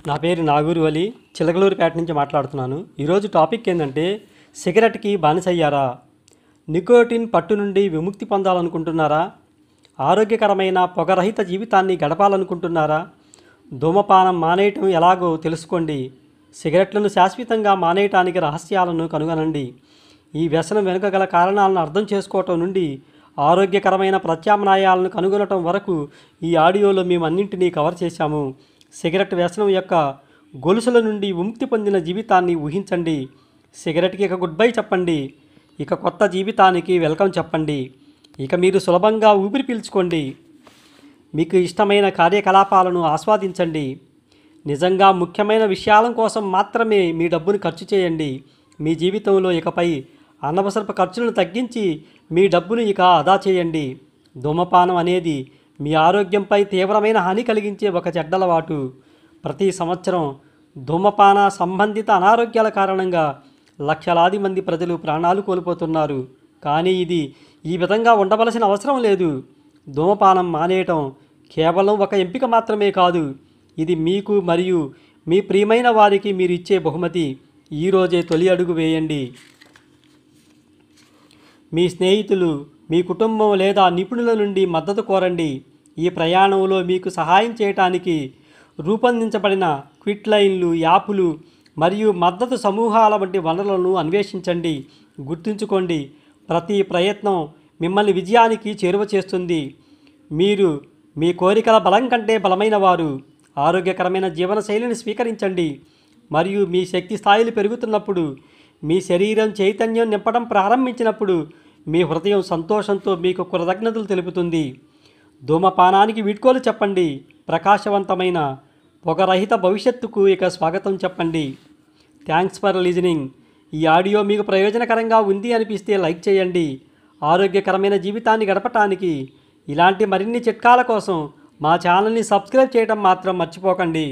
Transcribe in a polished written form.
నా పేరు నాగూరు వలి, చిలకలూరిపేట నుంచి మాట్లాడుతున్నాను. ఈరోజు టాపిక్ ఏంటంటే సిగరెట్కి బానిసయ్యారా? నికోటిన్ పట్టు నుండి విముక్తి పొందాలనుకుంటున్నారా? ఆరోగ్యకరమైన పొగరహిత జీవితాన్ని గడపాలనుకుంటున్నారా? ధూమపానం మానేయటం ఎలాగో తెలుసుకోండి. సిగరెట్లను శాశ్వతంగా మానేయటానికి రహస్యాలను కనుగొనండి. ఈ వ్యసనం వెనుక గల కారణాలను అర్థం చేసుకోవటం నుండి ఆరోగ్యకరమైన ప్రత్యామ్నాయాలను కనుగొనటం వరకు ఈ ఆడియోలో మేము అన్నింటినీ కవర్ చేశాము. సిగరెట్ వ్యసనం యొక్క గొలుసుల నుండి విముక్తి పొందిన జీవితాన్ని ఊహించండి. సిగరెట్కి ఇక గుడ్ బై చెప్పండి. ఇక కొత్త జీవితానికి వెల్కమ్ చెప్పండి. ఇక మీరు సులభంగా ఊపిరి పీల్చుకోండి. మీకు ఇష్టమైన కార్యకలాపాలను ఆస్వాదించండి. నిజంగా ముఖ్యమైన విషయాల కోసం మాత్రమే మీ డబ్బును ఖర్చు చేయండి. మీ జీవితంలో ఇకపై అనవసరపు ఖర్చులను తగ్గించి మీ డబ్బును ఇక ఆదా చేయండి. ధూమపానం అనేది మీ ఆరోగ్యంపై తీవ్రమైన హాని కలిగించే ఒక చెడ్డలవాటు. ప్రతి సంవత్సరం ధూమపాన సంబంధిత అనారోగ్యాల కారణంగా లక్షలాది మంది ప్రజలు ప్రాణాలు కోల్పోతున్నారు. కానీ ఇది ఈ విధంగా ఉండవలసిన అవసరం లేదు. ధూమపానం మానేయటం కేవలం ఒక ఎంపిక మాత్రమే కాదు, ఇది మీకు మరియు మీ ప్రియమైన వారికి మీరు ఇచ్చే బహుమతి. ఈరోజే తొలి అడుగు వేయండి. మీ స్నేహితులు, మీ కుటుంబం లేదా నిపుణుల నుండి మద్దతు కోరండి. ఈ ప్రయాణంలో మీకు సహాయం చేయడానికి రూపొందించబడిన క్విట్ లైన్లు, యాపులు మరియు మద్దతు సమూహాల వంటి వనరులను అన్వేషించండి. గుర్తుంచుకోండి, ప్రతి ప్రయత్నం మిమ్మల్ని విజయానికి చేరువ చేస్తుంది. మీరు మీ కోరికల బలం కంటే బలమైన వారు. ఆరోగ్యకరమైన జీవనశైలిని స్వీకరించండి మరియు మీ శక్తి స్థాయిలు పెరుగుతున్నప్పుడు, మీ శరీరం చైతన్యం నింపడం ప్రారంభించినప్పుడు మీ హృదయం సంతోషంతో మీకు కృతజ్ఞతలు తెలుపుతుంది. ధూమపానానికి వీడ్కోలు చెప్పండి. ప్రకాశవంతమైన పొగరహిత భవిష్యత్తుకు ఇక స్వాగతం చెప్పండి. Thanks for listening. ఈ ఆడియో మీకు ప్రయోజనకరంగా ఉంది అనిపిస్తే లైక్ చేయండి. ఆరోగ్యకరమైన జీవితాన్ని గడపటానికి ఇలాంటి మరిన్ని చిట్కాల కోసం మా ఛానల్ని సబ్స్క్రైబ్ చేయడం మాత్రం మర్చిపోకండి.